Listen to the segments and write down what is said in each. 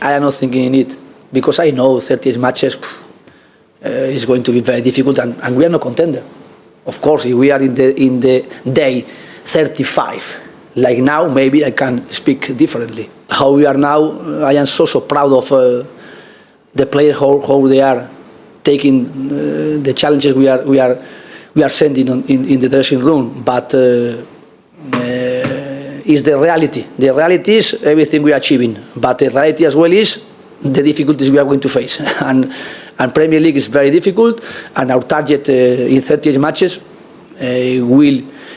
I am not thinking in it because I know 30 matches is going to be very difficult, and we are not contender. Of course, if we are in the day 35, like now, maybe I can speak differently. How we are now, I am so proud of the players, how they are taking the challenges we are sending in the dressing room. But is the reality. The reality is everything we are achieving, but the reality as well is the difficulties we are going to face. And Premier League is very difficult, and our target in 38 matches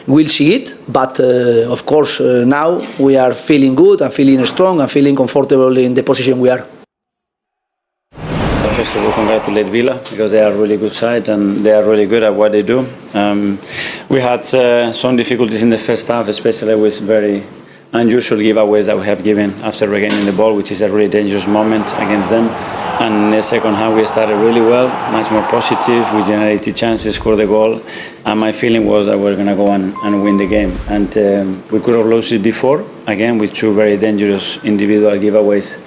we'll see it. But of course, now we are feeling good and feeling strong and feeling comfortable in the position we are. First of all, congratulate Villa because they are a really good side and they are really good at what they do. We had some difficulties in the first half, especially with very unusual giveaways that we have given after regaining the ball, which is a really dangerous moment against them. And in the second half, we started really well, much more positive. We generated chances, scored the goal, and my feeling was that we're going to go and win the game. And we could have lost it before, again with two very dangerous individual giveaways.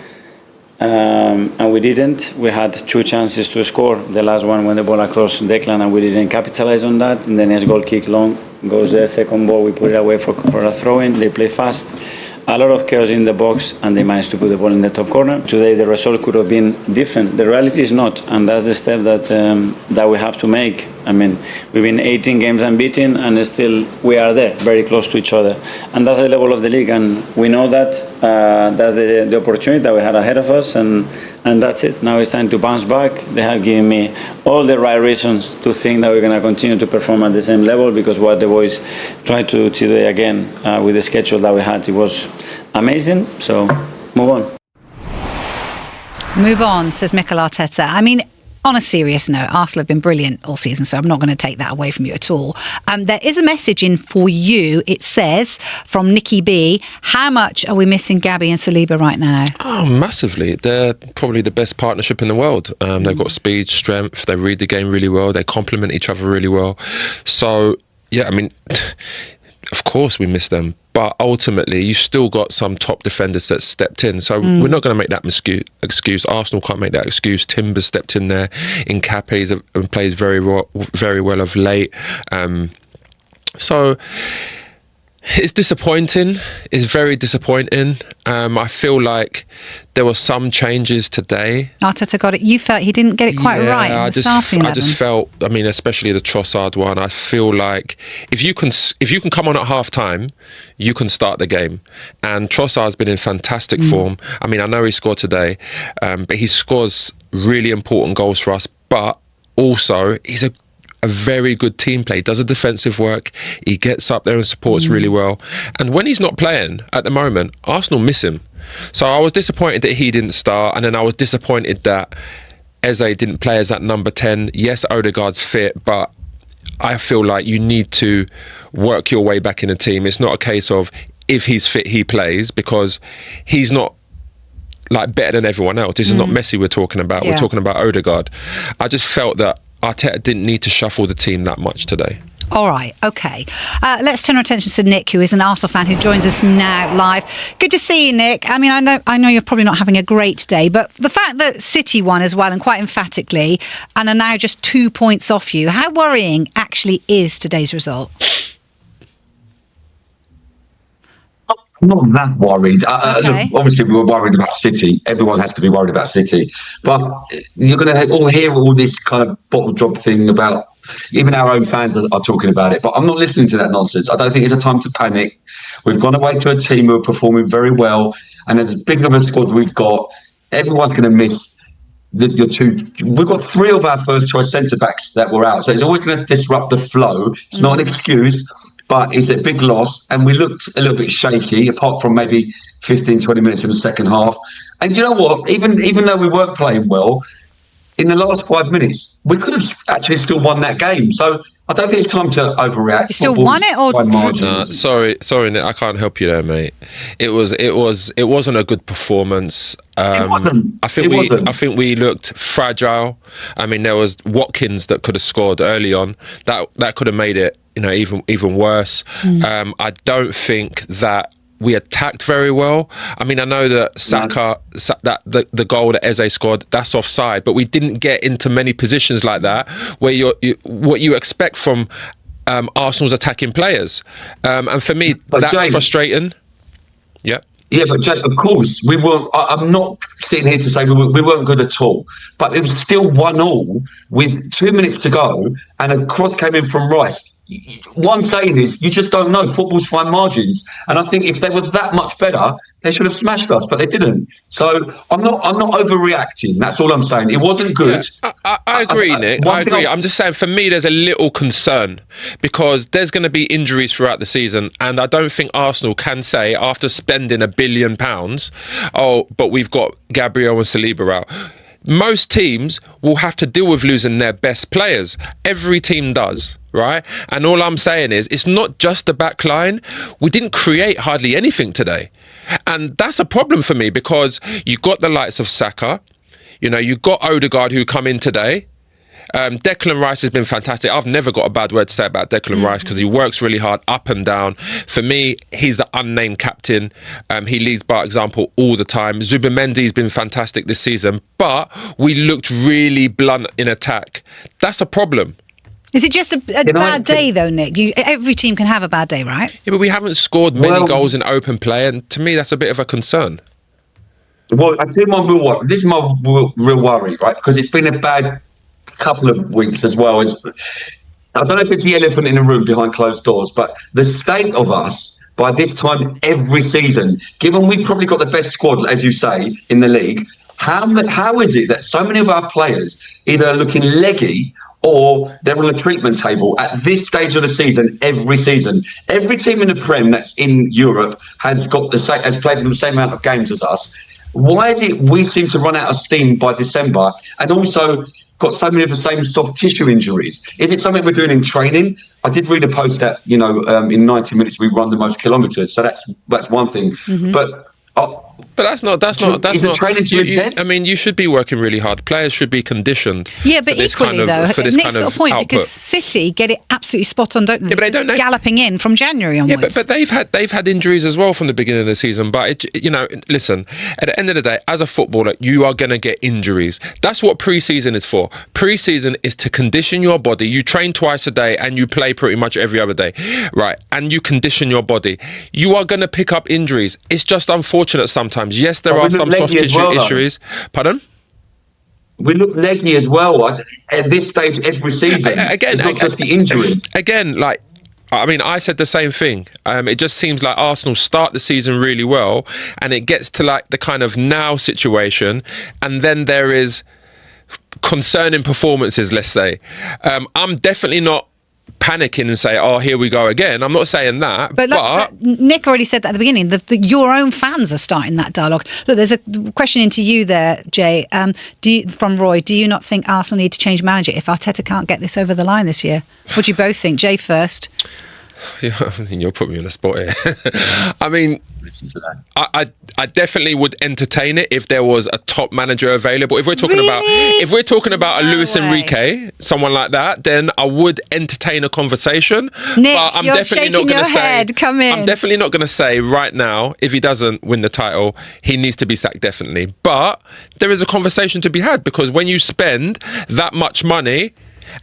And we didn't. We had two chances to score. The last one went the ball across Declan and we didn't capitalize on that. And then his goal kick long goes there. Second ball, we put it away for a throw-in. They play fast. A lot of chaos in the box and they managed to put the ball in the top corner. Today the result could have been different. The reality is not, and that's the step that we have to make. I mean, we've been 18 games unbeaten and still we are there, very close to each other. And that's the level of the league, and we know that that's the opportunity that we had ahead of us, and that's it. Now it's time to bounce back. They have given me all the right reasons to think that we're going to continue to perform at the same level, because what the boys tried to do today again with the schedule that we had, it was amazing. So move on. Move on, says Mikel Arteta. I mean, on a serious note, Arsenal have been brilliant all season, so I'm not going to take that away from you at all. There is a message in for you. It says, from Nikki B, how much are we missing Gabby and Saliba right now? Oh, massively. They're probably the best partnership in the world. They've got speed, strength, they read the game really well, they complement each other really well. So, yeah, I mean, of course we miss them. But ultimately, you still got some top defenders that stepped in. So we're not going to make that excuse. Arsenal can't make that excuse. Timber stepped in there. Nkapé plays very well of late. So it's disappointing. It's very disappointing. I feel like there were some changes today. Arteta got it. You felt he didn't get it quite right in the starting 11. I just felt, I mean, especially the Trossard one, I feel like if you can come on at half time, you can start the game. And Trossard's been in fantastic form. I mean, I know he scored today, but he scores really important goals for us. But also, he's a very good team play. He does a defensive work. He gets up there and supports really well. And when he's not playing at the moment, Arsenal miss him. So I was disappointed that he didn't start, and then I was disappointed that Eze didn't play as that number 10. Yes, Odegaard's fit, but I feel like you need to work your way back in the team. It's not a case of if he's fit, he plays, because he's not like better than everyone else. This is not Messi we're talking about. Yeah. We're talking about Odegaard. I just felt that Arteta didn't need to shuffle the team that much today. All right, OK. Let's turn our attention to Nick, who is an Arsenal fan who joins us now live. Good to see you, Nick. I mean, I know you're probably not having a great day, but the fact that City won as well, and quite emphatically, and are now just 2 points off you, how worrying actually is today's result? I'm not that worried. Okay. Look, obviously, we were worried about City. Everyone has to be worried about City. But you're going to all hear all this kind of bottle drop thing about, even our own fans are talking about it. But I'm not listening to that nonsense. I don't think it's a time to panic. We've gone away to a team who are performing very well. And as big of a squad we've got, everyone's going to miss your two. We've got three of our first choice centre-backs that were out. So it's always going to disrupt the flow. It's not an excuse. But it's a big loss, and we looked a little bit shaky, apart from maybe 15, 20 minutes in the second half. And you know what? Even though we weren't playing well, in the last 5 minutes, we could have actually still won that game. So I don't think it's time to overreact. You still won it, or no, sorry, Nick, I can't help you there, mate. It wasn't a good performance. It wasn't. I think we looked fragile. I mean, there was Watkins that could have scored early on. That could have made it, even worse. I don't think that we attacked very well. I mean, I know that Saka, that the goal that Eze scored, that's offside, but we didn't get into many positions like that where what you expect from Arsenal's attacking players. And for me, But that's James, frustrating. Yeah. Yeah, but Jake, of course, we weren't. I'm not sitting here to say we weren't good at all, but it was still 1-1 with 2 minutes to go, and a cross came in from Rice. What I'm saying is, you just don't know. Football's fine margins, and I think if they were that much better, they should have smashed us, but they didn't. So I'm not overreacting. That's all I'm saying. It wasn't good. Yeah, I agree, Nick. I agree. I'm just saying, for me, there's a little concern because there's going to be injuries throughout the season, and I don't think Arsenal can say after spending £1 billion, oh, but we've got Gabriel and Saliba out. Most teams will have to deal with losing their best players. Every team does, right? And all I'm saying is, it's not just the back line. We didn't create hardly anything today. And that's a problem for me because you got the likes of Saka, you got Odegaard who come in today. Declan Rice has been fantastic. I've never got a bad word to say about Declan Rice because he works really hard up and down. For me, he's the unnamed captain. He leads by example all the time. Zubimendi's been fantastic this season, but we looked really blunt in attack. That's a problem. Is it just a bad day, though, Nick? Every team can have a bad day, right? Yeah, but we haven't scored many goals in open play, and to me, that's a bit of a concern. Well, I tell you my real worry. This is my real worry, right? Because it's been a bad couple of weeks as well. I don't know if it's the elephant in the room behind closed doors, but the state of us by this time every season, given we've probably got the best squad, as you say, in the league, how is it that so many of our players either are looking leggy or they're on a treatment table at this stage of the season every season? Every team in the Prem that's in Europe has played the same amount of games as us. Why is it we seem to run out of steam by December and also got so many of the same soft tissue injuries? Is it something we're doing in training? I did read a post that, in 90 minutes we run the most kilometres. So that's one thing. Mm-hmm. But that's not. Is it training too intense? I mean, you should be working really hard. Players should be conditioned. Yeah, but equally though, Nick's got a point output. because City get it absolutely spot on, don't they? Yeah, but they don't. Galloping in from January onwards. Yeah, but they've had injuries as well from the beginning of the season. But listen, at the end of the day, as a footballer, you are going to get injuries. That's what pre-season is for. Pre-season is to condition your body. You train twice a day and you play pretty much every other day, right? And you condition your body. You are going to pick up injuries. It's just unfortunate sometimes. Yes, there are some soft tissue issues. Pardon? We look leggy as well at this stage every season. It's not just the injuries. Again, I said the same thing. It just seems like Arsenal start the season really well and it gets to like the kind of now situation and then there is concerning performances, let's say. I'm definitely not panicking and say, oh, here we go again. I'm not saying that. But Nick already said that at the beginning. Your own fans are starting that dialogue. Look, there's a question into you there, Jay. From Roy, do you not think Arsenal need to change manager if Arteta can't get this over the line this year? What do you both think? Jay first. Yeah, you'll put me on the spot here. I mean, listen to that. I definitely would entertain it if there was a top manager available. If we're talking about a Luis Enrique, someone like that, then I would entertain a conversation. Nick, but I'm you're definitely not going to say. Come in. I'm definitely not going to say right now if he doesn't win the title, he needs to be sacked definitely. But there is a conversation to be had because when you spend that much money.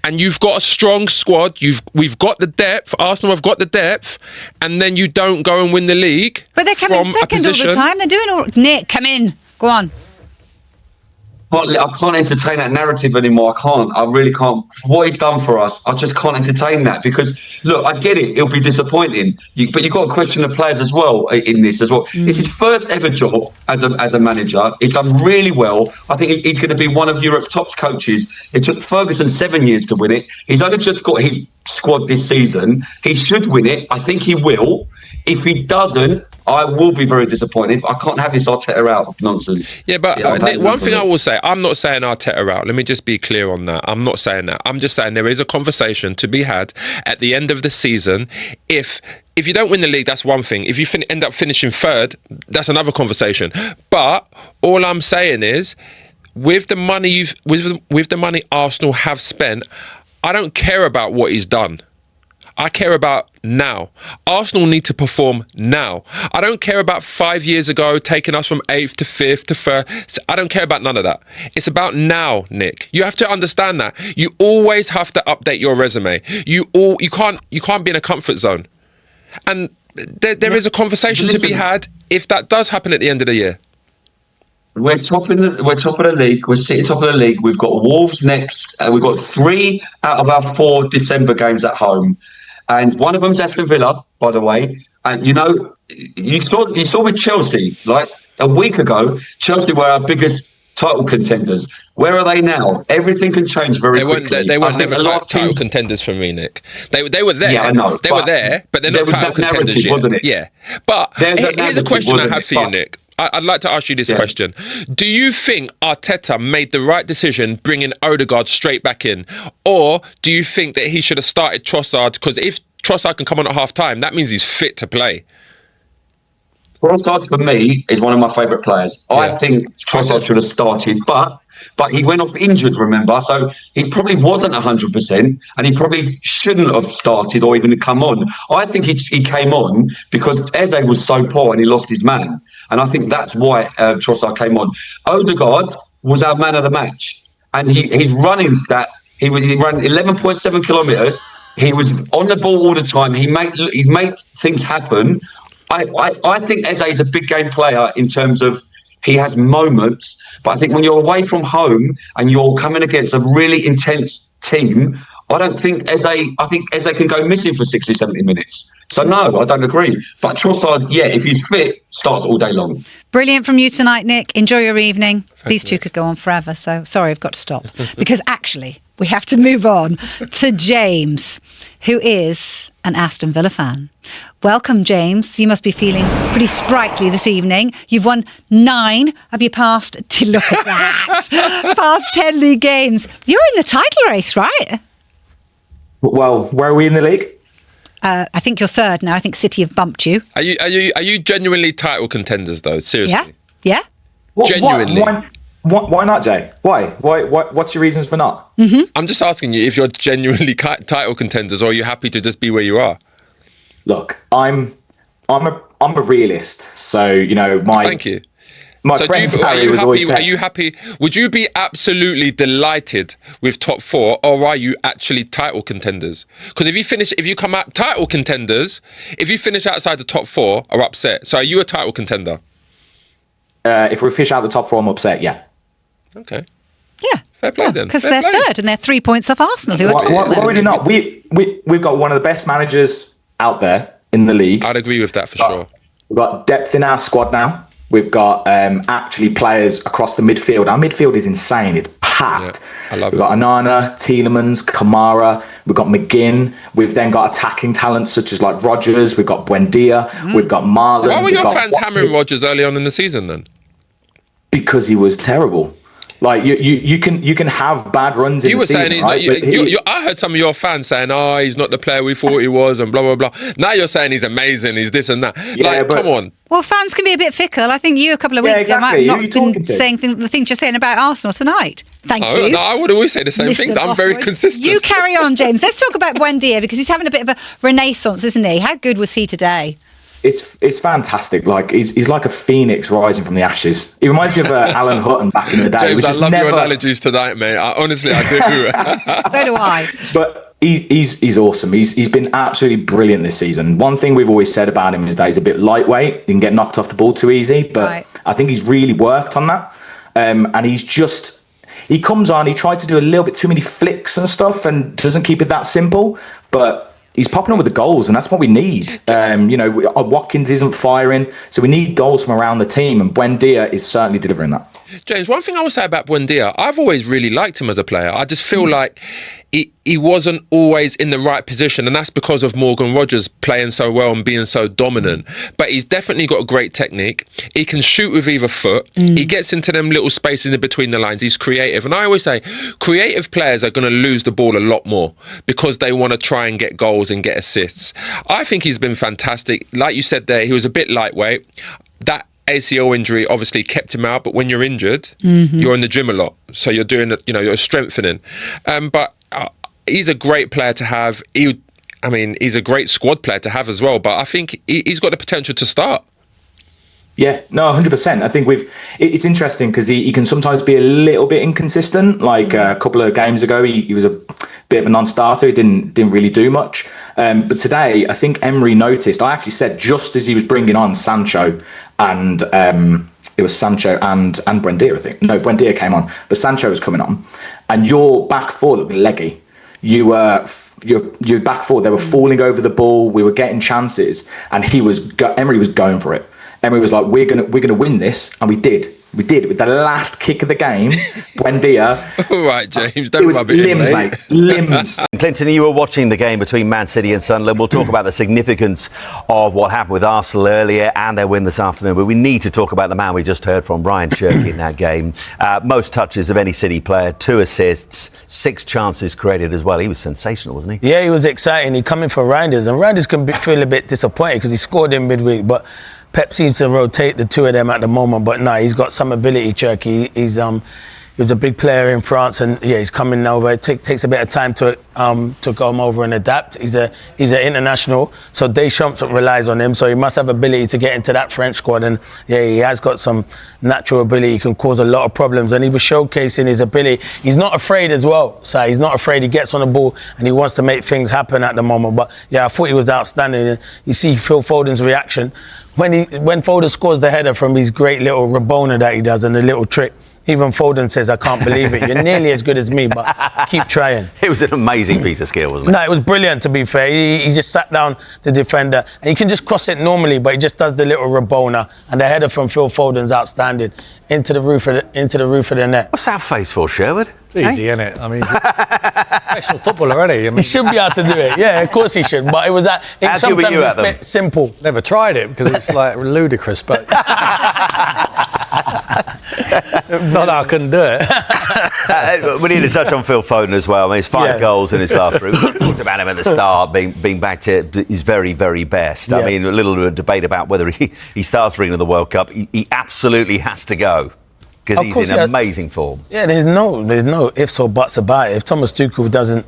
And you've got a strong squad. We've got the depth. Arsenal have got the depth, and then you don't go and win the league. But they're coming second all the time. They're doing all. Nick, come in. Go on. I can't entertain that narrative anymore. I can't. I really can't. What he's done for us, I just can't entertain that because, look, I get it. It'll be disappointing. But you've got to question the players as well in this as well. It's his first ever job as a manager. He's done really well. I think he's going to be one of Europe's top coaches. It took Ferguson 7 years to win it. He's only just got his squad this season. He should win it. I think he will. If he doesn't, I will be very disappointed. I can't have this Arteta out nonsense. Yeah, but one thing I will say, I'm not saying Arteta out. Let me just be clear on that. I'm not saying that. I'm just saying there is a conversation to be had at the end of the season. If you don't win the league, that's one thing. If you end up finishing third, that's another conversation. But all I'm saying is, with the money with the money Arsenal have spent, I don't care about what he's done. I care about now. Arsenal need to perform now. I don't care about 5 years ago taking us from 8th to 5th to 1st. I don't care about none of that. It's about now, Nick. You have to understand that. You always have to update your resume. You can't be in a comfort zone. And there is a conversation to be had if that does happen at the end of the year. We're top of the league. We're sitting top of the league. We've got Wolves next. We've got 3 out of our 4 December games at home, and one of them's Aston Villa, by the way. And you saw with Chelsea like a week ago. Chelsea were our biggest title contenders. Where are they now? Everything can change very quickly. They were never title contenders for me, Nick. They were there. Yeah, I know. They were there, but they're not title contenders yet. Wasn't it? Yeah. But here's a question I have for you, Nick. I'd like to ask you this question. Do you think Arteta made the right decision bringing Odegaard straight back in? Or do you think that he should have started Trossard? Because if Trossard can come on at half-time, that means he's fit to play. Trossard, for me, is one of my favourite players. Yeah. I think Trossard should have started, but he went off injured, remember? So he probably wasn't 100%, and he probably shouldn't have started or even come on. I think he came on because Eze was so poor and he lost his man. And I think that's why Trossard came on. Odegaard was our man of the match. And his running stats, he ran 11.7 kilometres. He was on the ball all the time. He made things happen. I think Eze is a big game player in terms of he has moments, but I think when you're away from home and you're coming against a really intense team, I think Eze can go missing for 60, 70 minutes. So no, I don't agree. But Trossard, if he's fit, starts all day long. Brilliant from you tonight, Nick. Enjoy your evening. These two could go on forever, so sorry, I've got to stop. Because actually, we have to move on to James, who is an Aston Villa fan. Welcome, James. You must be feeling pretty sprightly this evening. You've won 9 of your past 10 league games. You're in the title race, right? Well, where are we in the league? I think you're 3rd now. I think City have bumped you. Are you genuinely title contenders though? Seriously? Yeah. Genuinely. Why not, Jay? Why? What's your reasons for not? Mm-hmm. I'm just asking you if you're genuinely title contenders, or are you happy to just be where you are? Look, I'm a realist, so Thank you. My friend Harry was always. Are you happy? Would you be absolutely delighted with top 4, or are you actually title contenders? Because if you come out title contenders, if you finish outside the top 4, are upset. So are you a title contender? If we fish out the top 4, I'm upset. Yeah. Okay. Yeah. Fair play then. Because they're 3rd and they're 3 points off Arsenal, who are 2. Why really not? We've got one of the best managers out there in the league. I'd agree with that for sure. We've got depth in our squad now. We've got actually players across the midfield. Our midfield is insane. It's packed. Yeah, I love We've got Onana, Tielemans, Kamara. We've got McGinn. We've then got attacking talents such as like Rodgers. We've got Buendia. We've got Marlon. Why were your fans hammering Rodgers early on in the season then? Because he was terrible. Like you can have bad runs in the season. Saying he's not. I heard some of your fans saying, "Oh, he's not the player we thought he was," and blah blah blah. Now you're saying he's amazing. He's this and that. Yeah, come on. Well, fans can be a bit fickle. I think you a couple of weeks ago might not been saying the things you're saying about Arsenal tonight. Thank you. No, I would always say the same things. I'm very consistent. You carry on, James. Let's talk about Buendia because he's having a bit of a renaissance, isn't he? How good was he today? It's fantastic. Like he's like a phoenix rising from the ashes. He reminds me of Alan Hutton back in the day. James, I love your analogies tonight, mate. Honestly, I do. So do I. But he's awesome. He's been absolutely brilliant this season. One thing we've always said about him is that he's a bit lightweight. He can get knocked off the ball too easy. But I think he's really worked on that. And he comes on. He tries to do a little bit too many flicks and stuff, and doesn't keep it that simple. But he's popping on with the goals, and that's what we need. Watkins isn't firing, so we need goals from around the team, and Buendia is certainly delivering that. James, one thing I will say about Buendia, I've always really liked him as a player. I just feel like he wasn't always in the right position, and that's because of Morgan Rodgers playing so well and being so dominant. But he's definitely got a great technique. He can shoot with either foot. He gets into them little spaces in between the lines. He's creative. And I always say, creative players are going to lose the ball a lot more because they want to try and get goals and get assists. I think he's been fantastic. Like you said there, he was a bit lightweight. That ACL injury obviously kept him out, but when you're injured, you're in the gym a lot. So you're doing, you're strengthening. But he's a great player to have. I mean, he's a great squad player to have as well. But I think he's got the potential to start. Yeah, no, 100%. I think it's interesting because he can sometimes be a little bit inconsistent. Like a couple of games ago, he was a bit of a non-starter. He didn't really do much. But today, I think Emery noticed. I actually said just as he was bringing on Sancho and it was Sancho and Buendia, I think. No, Buendia came on, but Sancho was coming on, and your back four looked leggy. Your back four, they were falling over the ball. We were getting chances, and Emery was going for it. Emery was like, we're gonna win this, and we did. We did with the last kick of the game. Buendia. All right, James, don't rub it limbs, in, mate. Limbs. Clinton, you were watching the game between Man City and Sunderland. We'll talk about the significance of what happened with Arsenal earlier and their win this afternoon. But we need to talk about the man we just heard from, Ryan Gyökeres, in that game. Most touches of any City player, 2 assists, 6 chances created as well. He was sensational, wasn't he? Yeah, he was exciting. He coming for Reinders, and Reinders can feel a bit disappointed because he scored in midweek, but Pep seems to rotate the two of them at the moment, but no, he's got some ability, Cherky. He was a big player in France, and yeah, he's coming over. It takes a bit of time to come over and adapt. He's an international, so Deschamps relies on him, so he must have ability to get into that French squad, and yeah, he has got some natural ability. He can cause a lot of problems, and he was showcasing his ability. He's not afraid as well, so he's not afraid. He gets on the ball, and he wants to make things happen at the moment. But yeah, I thought he was outstanding. You see Phil Foden's reaction when Foden scores the header from his great little Rabona that he does and the little trick. Even Foden says, I can't believe it. You're nearly as good as me, but keep trying. It was an amazing piece of skill, wasn't it? No, it was brilliant, to be fair. He just sat down the defender, and he can just cross it normally, but he just does the little Rabona, and the header from Phil Foden's outstanding into the roof of the net. What's that face for, Sherwood? It's easy, isn't it? I mean, he's a professional footballer, isn't he? I mean, He should be able to do it. Yeah, of course he should. But it was sometimes it's a bit simple. never tried it because it's like ludicrous, but not that I couldn't do it. We need to touch on Phil Foden as well. I mean, his 5 goals in his last route. We talked about him at the start, being back to his very, very best. Yeah. I mean, a little debate about whether he starts for England in the World Cup. He absolutely has to go because he's in amazing form. Yeah, there's no ifs or buts about it. If Thomas Tuchel doesn't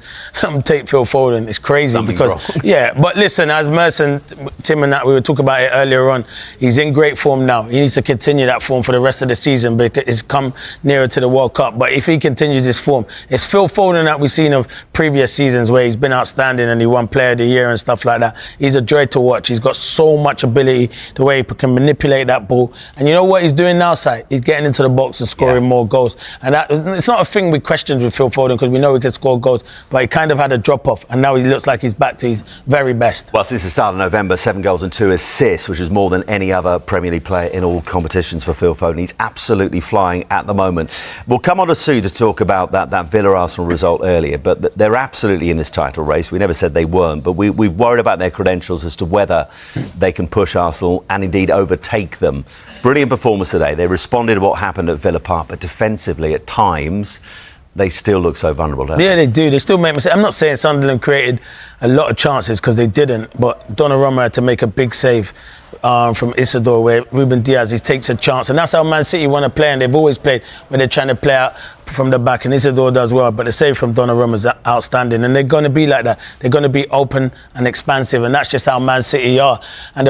take Phil Foden, it's crazy. Something's because wrong. Yeah, but listen, as Merson, Tim and that, we were talking about it earlier on, he's in great form now. He needs to continue that form for the rest of the season because it's come nearer to the World Cup. But if he continues this form, it's Phil Foden that we've seen of previous seasons where he's been outstanding and he won Player of the Year and stuff like that. He's a joy to watch. He's got so much ability, the way he can manipulate that ball. And you know what he's doing now, Si? He's getting into the box and scoring more goals. And it's not a thing we questioned with Phil Foden because we know he can score goals, but he kind of had a drop-off and now he looks like he's back to his very best. Well, since the start of November, 7 goals and 2 assists, which is more than any other Premier League player in all competitions for Phil Foden. He's absolutely flying at the moment. We'll come on to Sue to talk about that Villa-Arsenal result earlier, but they're absolutely in this title race. We never said they weren't, but we've worried about their credentials as to whether they can push Arsenal and indeed overtake them. Brilliant performance today. They responded to what happened at Villa Park, but defensively at times they still look so vulnerable, don't they? Yeah, they do. They still make mistakes. I'm not saying Sunderland created a lot of chances because they didn't, but Donnarumma had to make a big save from Isidore where Ruben Diaz, he takes a chance. And that's how Man City want to play, and they've always played when they're trying to play out from the back, and Isidore does well, but the save from Donnarumma is outstanding, and they're going to be like that. They're going to be open and expansive, and that's just how Man City are. And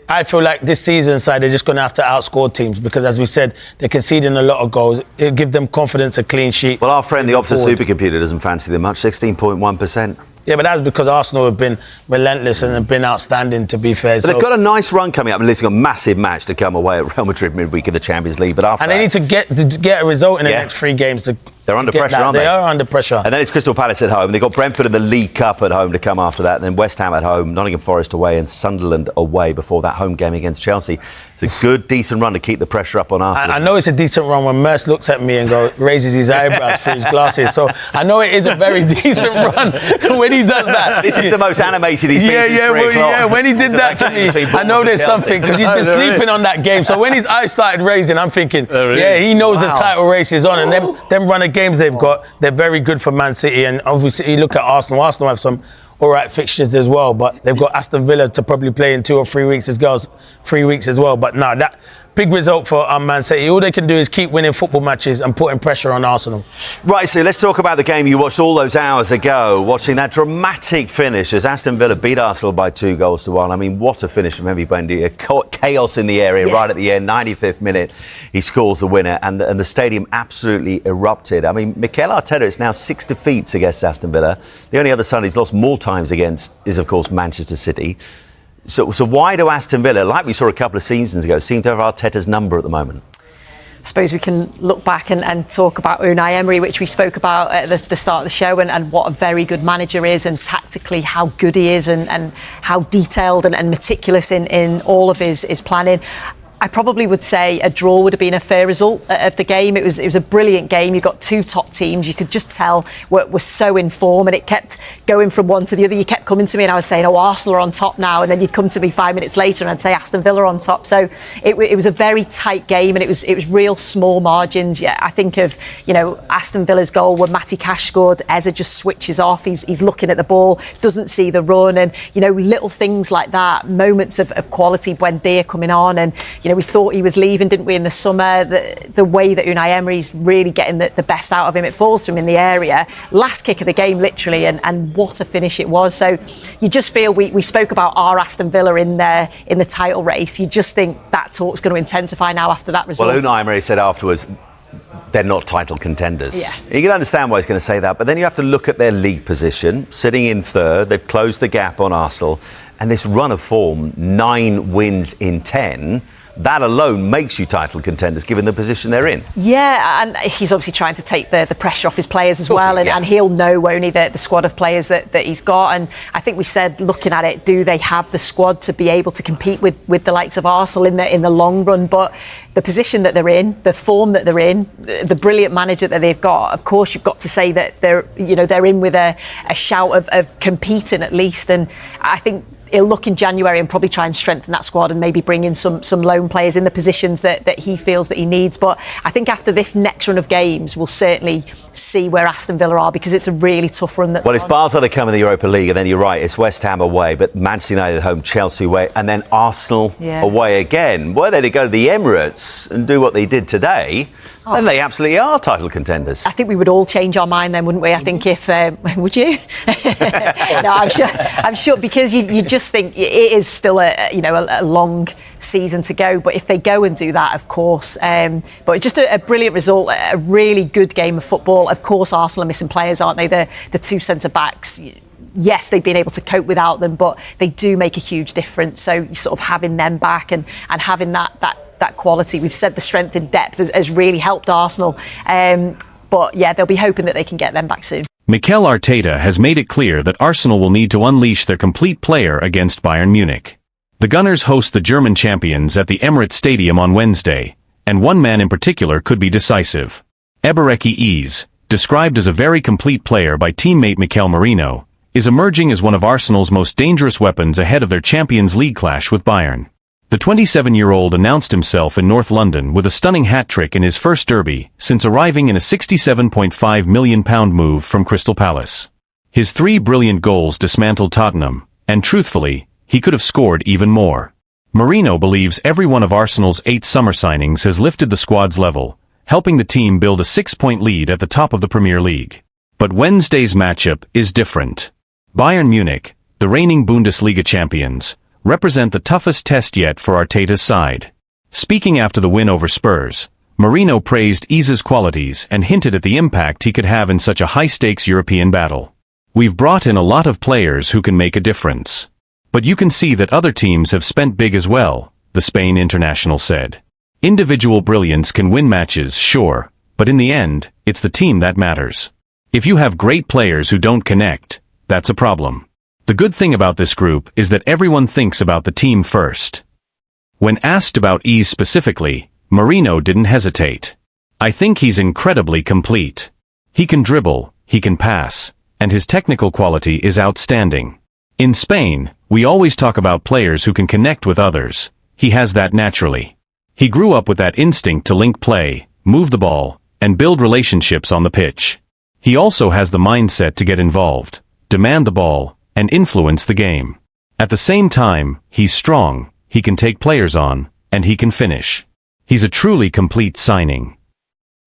I feel like this season side, they're just going to have to outscore teams because, as we said, they're conceding a lot of goals. It'll give them confidence, a clean sheet. Well, our friend, the Opta supercomputer, doesn't fancy them much, 16.1%. Yeah, but that's because Arsenal have been relentless and have been outstanding, to be fair. But they've got a nice run coming up. They've got a massive match to come away at Real Madrid midweek in the Champions League. But after and they need to get a result in the next 3 games. They're under pressure, aren't they? They are under pressure. And then it's Crystal Palace at home. They've got Brentford in the League Cup at home to come after that. And then West Ham at home, Nottingham Forest away and Sunderland away before that home game against Chelsea. It's a good, decent run to keep the pressure up on Arsenal. I know it's a decent run when Merce looks at me and raises his eyebrows through his glasses. So I know it is a very decent run when he does that. This is the most animated he's been since 3 o'clock. Yeah, when he did that to me, I know there's something because he's been sleeping on that game. So when his eyes started raising, I'm thinking, yeah, he knows the title race is on. And them run of games they've got, they're very good for Man City. And obviously, you look at Arsenal. Arsenal have some all right fixtures as well, but they've got Aston Villa to probably play in 2 or 3 weeks as well. But no, that big result for Man City. All they can do is keep winning football matches and putting pressure on Arsenal. Right, so let's talk about the game you watched all those hours ago, watching that dramatic finish as Aston Villa beat Arsenal by 2-1. I mean, what a finish from Emery and Gyökeres. Chaos in the area right at the end, 95th minute, he scores the winner, and the stadium absolutely erupted. I mean, Mikel Arteta, it's now 6 defeats against Aston Villa. The only other side he's lost more times against is, of course, Manchester City. So why do Aston Villa, like we saw a couple of seasons ago, seem to have Arteta's number at the moment? I suppose we can look back and talk about Unai Emery, which we spoke about at the start of the show, and what a very good manager is, and tactically how good he is, and how detailed and meticulous in all of his planning. I probably would say a draw would have been a fair result of the game. It was a brilliant game. You got 2 top teams. You could just tell were so in form, and it kept going from one to the other. You kept coming to me and I was saying, oh, Arsenal are on top now, and then you'd come to me 5 minutes later and I'd say Aston Villa are on top. So it was a very tight game, and it was real small margins. Yeah, I think of, Aston Villa's goal where Matty Cash scored. Eza just switches off. He's looking at the ball, doesn't see the run, and little things like that, moments of quality. Buendia coming on, and we thought he was leaving, didn't we, in the summer? The way that Unai Emery's really getting the best out of him, it falls to him in the area. Last kick of the game, literally, and what a finish it was. So you just feel, we spoke about our Aston Villa in the title race. You just think that talk's going to intensify now after that result. Well, Unai Emery said afterwards, they're not title contenders. Yeah. You can understand why he's going to say that, but then you have to look at their league position, sitting in 3rd. They've closed the gap on Arsenal, and this run of form, 9 wins in 10. That alone makes you title contenders, given the position they're in. Yeah, and he's obviously trying to take the pressure off his players as well, and he'll know only the squad of players that he's got. And I think we said, looking at it, do they have the squad to be able to compete with the likes of Arsenal in the long run? But the position that they're in, the form that they're in, the brilliant manager that they've got, of course you've got to say that they're in with a shout of competing at least. And I think he'll look in January and probably try and strengthen that squad and maybe bring in some loan players in the positions that he feels that he needs. But I think after this next run of games, we'll certainly see where Aston Villa are, because it's a really tough run. Well, it's Barca that come in the Europa League, and then you're right, it's West Ham away, but Manchester United home, Chelsea away, and then Arsenal away again. Were they to go to the Emirates and do what they did today, then they absolutely are title contenders. I think we would all change our mind then, wouldn't we? I think if... would you? No, I'm sure, because you just think it is still a long season to go. But if they go and do that, of course. But just a brilliant result, a really good game of football. Of course, Arsenal are missing players, aren't they? The 2 centre-backs. Yes, they've been able to cope without them, but they do make a huge difference. So sort of having them back and having that quality, we've said the strength in depth has really helped Arsenal. But yeah, they'll be hoping that they can get them back soon. Mikel Arteta has made it clear that Arsenal will need to unleash their complete player against Bayern Munich. The Gunners host the German champions at the Emirates Stadium on Wednesday, and one man in particular could be decisive. Eberechi Eze, described as a very complete player by teammate Mikel Merino, is emerging as one of Arsenal's most dangerous weapons ahead of their Champions League clash with Bayern. The 27-year-old announced himself in North London with a stunning hat-trick in his first derby since arriving in a £67.5 million move from Crystal Palace. His 3 brilliant goals dismantled Tottenham, and truthfully, he could have scored even more. Merino believes every one of Arsenal's 8 summer signings has lifted the squad's level, helping the team build a 6-point lead at the top of the Premier League. But Wednesday's matchup is different. Bayern Munich, the reigning Bundesliga champions, represent the toughest test yet for Arteta's side. Speaking after the win over Spurs, Merino praised Eze's qualities and hinted at the impact he could have in such a high-stakes European battle. We've brought in a lot of players who can make a difference. But you can see that other teams have spent big as well, the Spain international said. Individual brilliance can win matches, sure, but in the end, it's the team that matters. If you have great players who don't connect, that's a problem. The good thing about this group is that everyone thinks about the team first. When asked about Eze specifically, Merino didn't hesitate. I think he's incredibly complete. He can dribble, he can pass, and his technical quality is outstanding. In Spain, we always talk about players who can connect with others. He has that naturally. He grew up with that instinct to link play, move the ball, and build relationships on the pitch. He also has the mindset to get involved, demand the ball, and influence the game. At the same time, he's strong, he can take players on, and he can finish. He's a truly complete signing.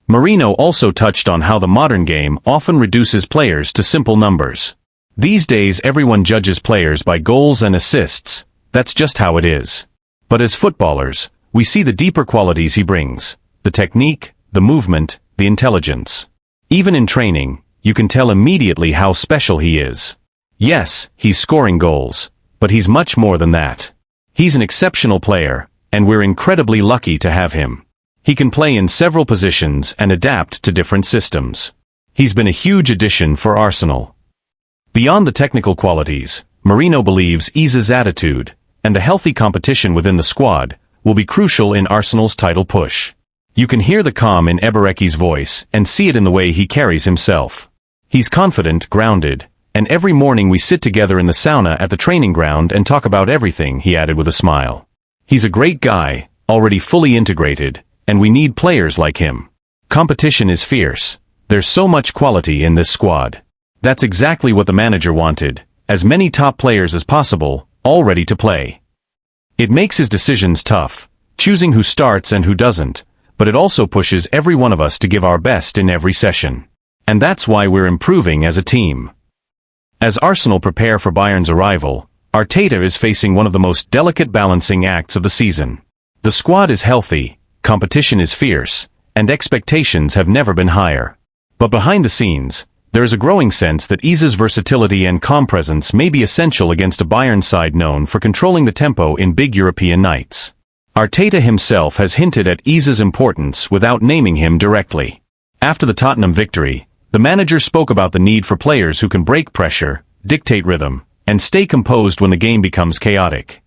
Mourinho also touched on how the modern game often reduces players to simple numbers. These days everyone judges players by goals and assists. That's just how it is. But as footballers, we see the deeper qualities he brings. The technique, the movement, the intelligence. Even in training, you can tell immediately how special he is. Yes, he's scoring goals, but he's much more than that. He's an exceptional player, and we're incredibly lucky to have him. He can play in several positions and adapt to different systems. He's been a huge addition for Arsenal. Beyond the technical qualities, Mourinho believes Iza's attitude, and the healthy competition within the squad, will be crucial in Arsenal's title push. You can hear the calm in Eberechi's voice and see it in the way he carries himself. He's confident, grounded, and every morning we sit together in the sauna at the training ground and talk about everything, he added with a smile. He's a great guy, already fully integrated, and we need players like him. Competition is fierce. There's so much quality in this squad. That's exactly what the manager wanted, as many top players as possible, all ready to play. It makes his decisions tough, choosing who starts and who doesn't, but it also pushes every one of us to give our best in every session. And that's why we're improving as a team. As Arsenal prepare for Bayern's arrival, Arteta is facing one of the most delicate balancing acts of the season. The squad is healthy, competition is fierce, and expectations have never been higher. But behind the scenes, there is a growing sense that Iza's versatility and calm presence may be essential against a Bayern side known for controlling the tempo in big European nights. Arteta himself has hinted at Iza's importance without naming him directly. After the Tottenham victory, the manager spoke about the need for players who can break pressure, dictate rhythm, and stay composed when the game becomes chaotic.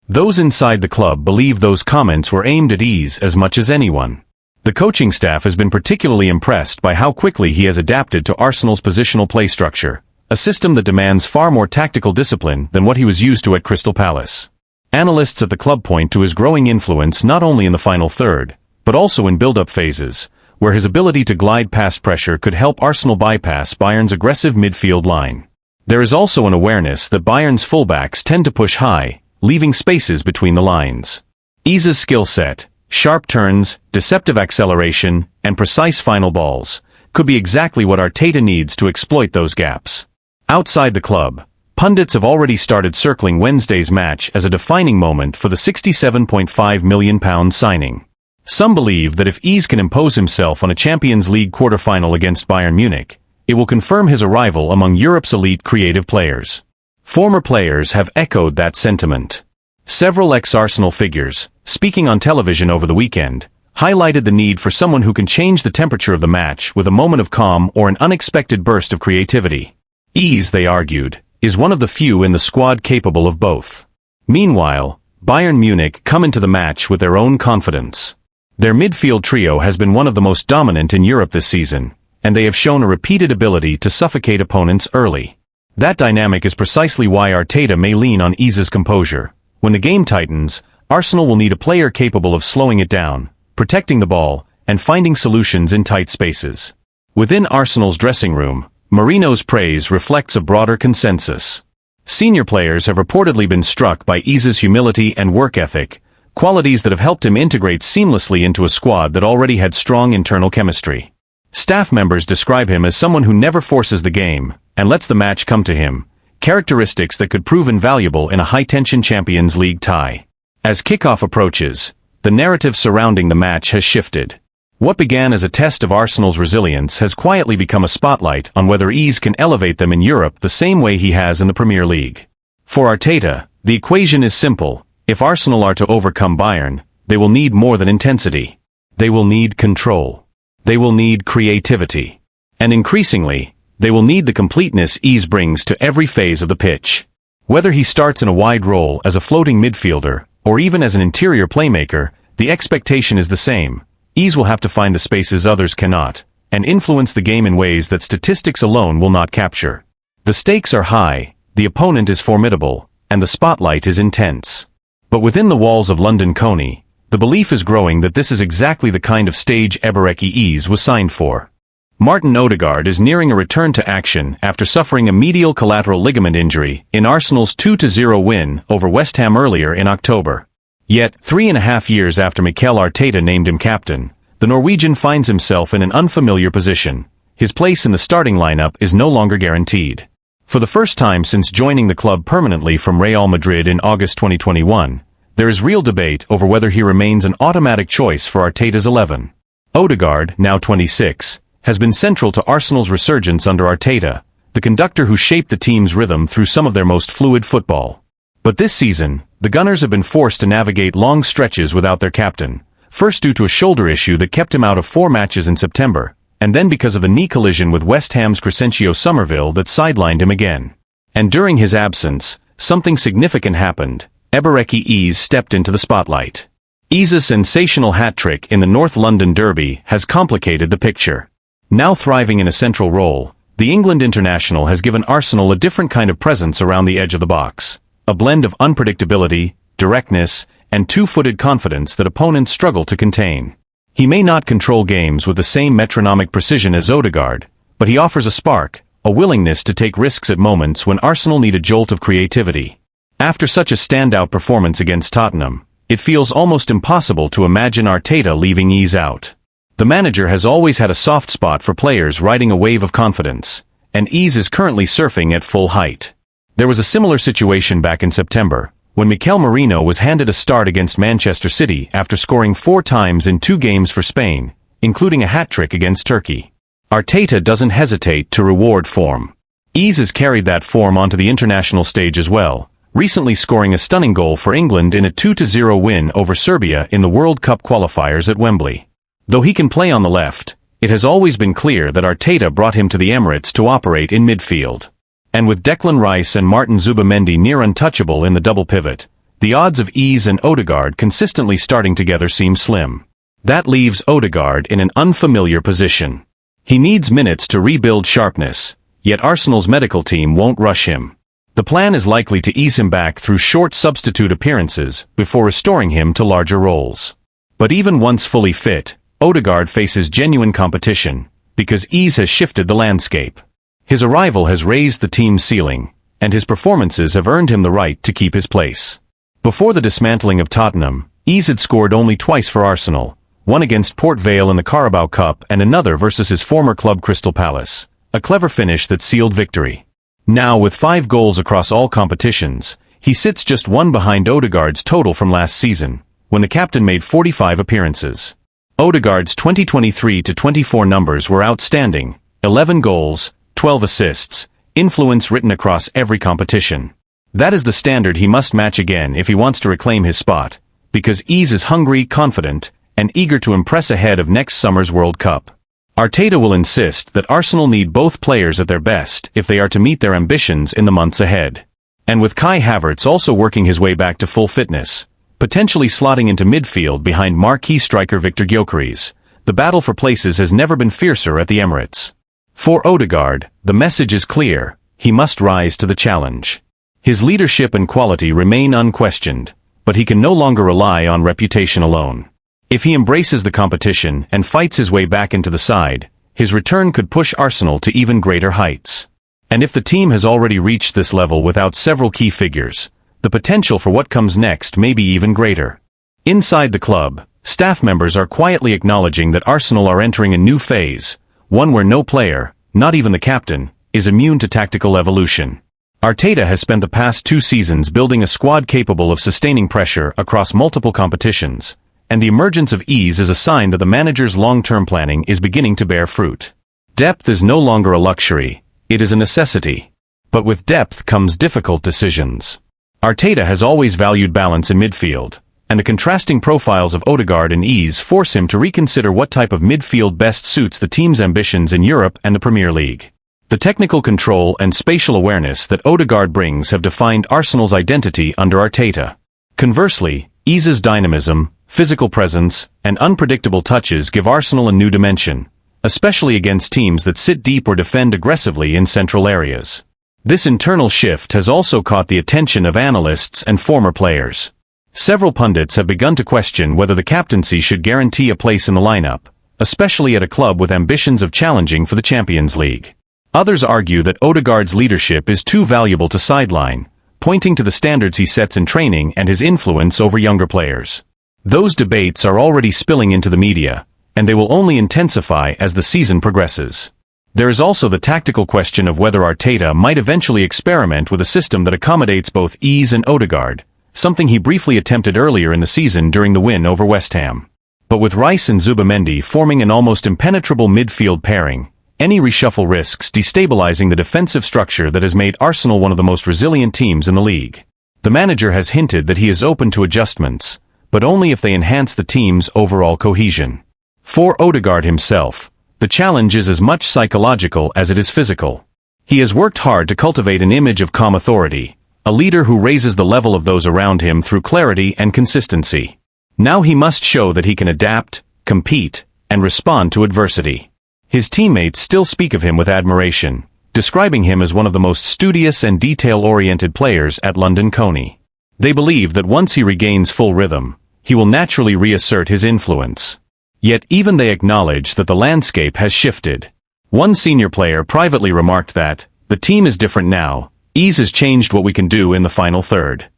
Those inside the club believe those comments were aimed at Iza as much as anyone. The coaching staff has been particularly impressed by how quickly he has adapted to Arsenal's positional play structure, a system that demands far more tactical discipline than what he was used to at Crystal Palace. Analysts at the club point to his growing influence not only in the final third, but also in build-up phases, where his ability to glide past pressure could help Arsenal bypass Bayern's aggressive midfield line. There is also an awareness that Bayern's fullbacks tend to push high, leaving spaces between the lines. Iza's skill set, sharp turns, deceptive acceleration, and precise final balls, could be exactly what Arteta needs to exploit those gaps. Outside the club, pundits have already started circling Wednesday's match as a defining moment for the £67.5 million signing. Some believe that if Iza can impose himself on a Champions League quarter-final against Bayern Munich, it will confirm his arrival among Europe's elite creative players. Former players have echoed that sentiment. Several ex-Arsenal figures, speaking on television over the weekend, highlighted the need for someone who can change the temperature of the match with a moment of calm or an unexpected burst of creativity. Iza, they argued, is one of the few in the squad capable of both. Meanwhile, Bayern Munich come into the match with their own confidence. Their midfield trio has been one of the most dominant in Europe this season, and they have shown a repeated ability to suffocate opponents early. That dynamic is precisely why Arteta may lean on Iza's composure. When the game tightens, Arsenal will need a player capable of slowing it down, protecting the ball, and finding solutions in tight spaces. Within Arsenal's dressing room, Mourinho's praise reflects a broader consensus. Senior players have reportedly been struck by Iza's humility and work ethic, qualities that have helped him integrate seamlessly into a squad that already had strong internal chemistry. Staff members describe him as someone who never forces the game and lets the match come to him, characteristics that could prove invaluable in a high-tension Champions League tie. As kickoff approaches, the narrative surrounding the match has shifted. What began as a test of Arsenal's resilience has quietly become a spotlight on whether Iza can elevate them in Europe the same way he has in the Premier League. For Arteta, the equation is simple. If Arsenal are to overcome Bayern, they will need more than intensity. They will need control. They will need creativity. And increasingly, they will need the completeness Iza brings to every phase of the pitch. Whether he starts in a wide role as a floating midfielder, or even as an interior playmaker, the expectation is the same. Iza will have to find the spaces others cannot, and influence the game in ways that statistics alone will not capture. The stakes are high, the opponent is formidable, and the spotlight is intense. But within the walls of London Coney, the belief is growing that this is exactly the kind of stage Eberechi Iza was signed for. Martin Odegaard is nearing a return to action after suffering a medial collateral ligament injury in Arsenal's 2-0 win over West Ham earlier in October. Yet, 3.5 years after Mikel Arteta named him captain, the Norwegian finds himself in an unfamiliar position. His place in the starting lineup is no longer guaranteed. For the first time since joining the club permanently from Real Madrid in August 2021, there is real debate over whether he remains an automatic choice for Arteta's 11. Odegaard, now 26, has been central to Arsenal's resurgence under Arteta, the conductor who shaped the team's rhythm through some of their most fluid football. But this season, the Gunners have been forced to navigate long stretches without their captain, first due to a shoulder issue that kept him out of 4 matches in September, and then because of the knee collision with West Ham's Crescencio Somerville that sidelined him again. And during his absence, something significant happened. Eberechi Eze stepped into the spotlight. Eze's sensational hat-trick in the North London Derby has complicated the picture. Now thriving in a central role, the England international has given Arsenal a different kind of presence around the edge of the box. A blend of unpredictability, directness, and two-footed confidence that opponents struggle to contain. He may not control games with the same metronomic precision as Odegaard, but he offers a spark, a willingness to take risks at moments when Arsenal need a jolt of creativity. After such a standout performance against Tottenham, it feels almost impossible to imagine Arteta leaving Eze out. The manager has always had a soft spot for players riding a wave of confidence, and Eze is currently surfing at full height. There was a similar situation back in September, when Mikel Merino was handed a start against Manchester City after scoring 4 times in 2 games for Spain, including a hat-trick against Turkey. Arteta doesn't hesitate to reward form. Eze has carried that form onto the international stage as well, recently scoring a stunning goal for England in a 2-0 win over Serbia in the World Cup qualifiers at Wembley. Though he can play on the left, it has always been clear that Arteta brought him to the Emirates to operate in midfield. And with Declan Rice and Martin Zubamendi near untouchable in the double pivot, the odds of Eze and Odegaard consistently starting together seem slim. That leaves Odegaard in an unfamiliar position. He needs minutes to rebuild sharpness, yet Arsenal's medical team won't rush him. The plan is likely to ease him back through short substitute appearances before restoring him to larger roles. But even once fully fit, Odegaard faces genuine competition, because Eze has shifted the landscape. His arrival has raised the team's ceiling, and his performances have earned him the right to keep his place. Before the dismantling of Tottenham, Eze had scored only twice for Arsenal, one against Port Vale in the Carabao Cup and another versus his former club Crystal Palace, a clever finish that sealed victory. Now with 5 goals across all competitions, he sits just 1 behind Odegaard's total from last season, when the captain made 45 appearances. Odegaard's 2023-24 numbers were outstanding: 11 goals, 12 assists, influence written across every competition. That is the standard he must match again if he wants to reclaim his spot, because Eze is hungry, confident, and eager to impress ahead of next summer's World Cup. Arteta will insist that Arsenal need both players at their best if they are to meet their ambitions in the months ahead. And with Kai Havertz also working his way back to full fitness, potentially slotting into midfield behind marquee striker Victor Gyökeres, the battle for places has never been fiercer at the Emirates. For Odegaard, the message is clear: he must rise to the challenge. His leadership and quality remain unquestioned, but he can no longer rely on reputation alone. If he embraces the competition and fights his way back into the side, his return could push Arsenal to even greater heights. And if the team has already reached this level without several key figures, the potential for what comes next may be even greater. Inside the club, staff members are quietly acknowledging that Arsenal are entering a new phase, one where no player, not even the captain, is immune to tactical evolution. Arteta has spent the past 2 seasons building a squad capable of sustaining pressure across multiple competitions, and the emergence of Eze is a sign that the manager's long-term planning is beginning to bear fruit. Depth is no longer a luxury, it is a necessity. But with depth comes difficult decisions. Arteta has always valued balance in midfield, and the contrasting profiles of Odegaard and Eze force him to reconsider what type of midfield best suits the team's ambitions in Europe and the Premier League. The technical control and spatial awareness that Odegaard brings have defined Arsenal's identity under Arteta. Conversely, Eze's dynamism, physical presence, and unpredictable touches give Arsenal a new dimension, especially against teams that sit deep or defend aggressively in central areas. This internal shift has also caught the attention of analysts and former players. Several pundits have begun to question whether the captaincy should guarantee a place in the lineup, especially at a club with ambitions of challenging for the Champions League. Others argue that Odegaard's leadership is too valuable to sideline, pointing to the standards he sets in training and his influence over younger players. Those debates are already spilling into the media, and they will only intensify as the season progresses. There is also the tactical question of whether Arteta might eventually experiment with a system that accommodates both Ease and Odegaard, something he briefly attempted earlier in the season during the win over West Ham. But with Rice and Zubimendi forming an almost impenetrable midfield pairing, any reshuffle risks destabilizing the defensive structure that has made Arsenal one of the most resilient teams in the league. The manager has hinted that he is open to adjustments, but only if they enhance the team's overall cohesion. For Odegaard himself, the challenge is as much psychological as it is physical. He has worked hard to cultivate an image of calm authority, a leader who raises the level of those around him through clarity and consistency. Now he must show that he can adapt, compete, and respond to adversity. His teammates still speak of him with admiration, describing him as one of the most studious and detail-oriented players at London Coney. They believe that once he regains full rhythm, he will naturally reassert his influence. Yet even they acknowledge that the landscape has shifted. One senior player privately remarked that, "The team is different now, Ease has changed what we can do in the final third."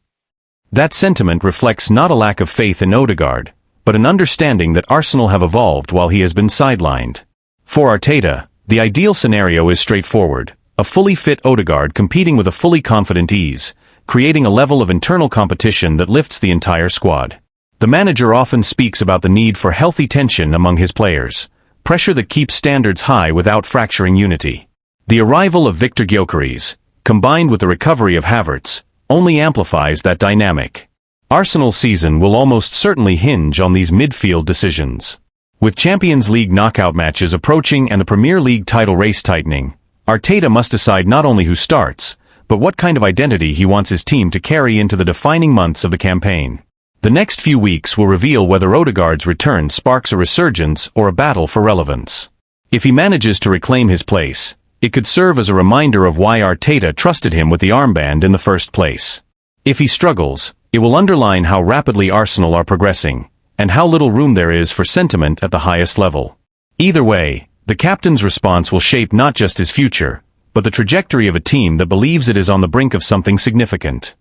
That sentiment reflects not a lack of faith in Odegaard, but an understanding that Arsenal have evolved while he has been sidelined. For Arteta, the ideal scenario is straightforward, a fully fit Odegaard competing with a fully confident Ease, creating a level of internal competition that lifts the entire squad. The manager often speaks about the need for healthy tension among his players, pressure that keeps standards high without fracturing unity. The arrival of Victor Gyökeres, combined with the recovery of Havertz, only amplifies that dynamic. Arsenal's season will almost certainly hinge on these midfield decisions. With Champions League knockout matches approaching and the Premier League title race tightening, Arteta must decide not only who starts, but what kind of identity he wants his team to carry into the defining months of the campaign. The next few weeks will reveal whether Odegaard's return sparks a resurgence or a battle for relevance. If he manages to reclaim his place, it could serve as a reminder of why Arteta trusted him with the armband in the first place. If he struggles, it will underline how rapidly Arsenal are progressing, and how little room there is for sentiment at the highest level. Either way, the captain's response will shape not just his future, but the trajectory of a team that believes it is on the brink of something significant.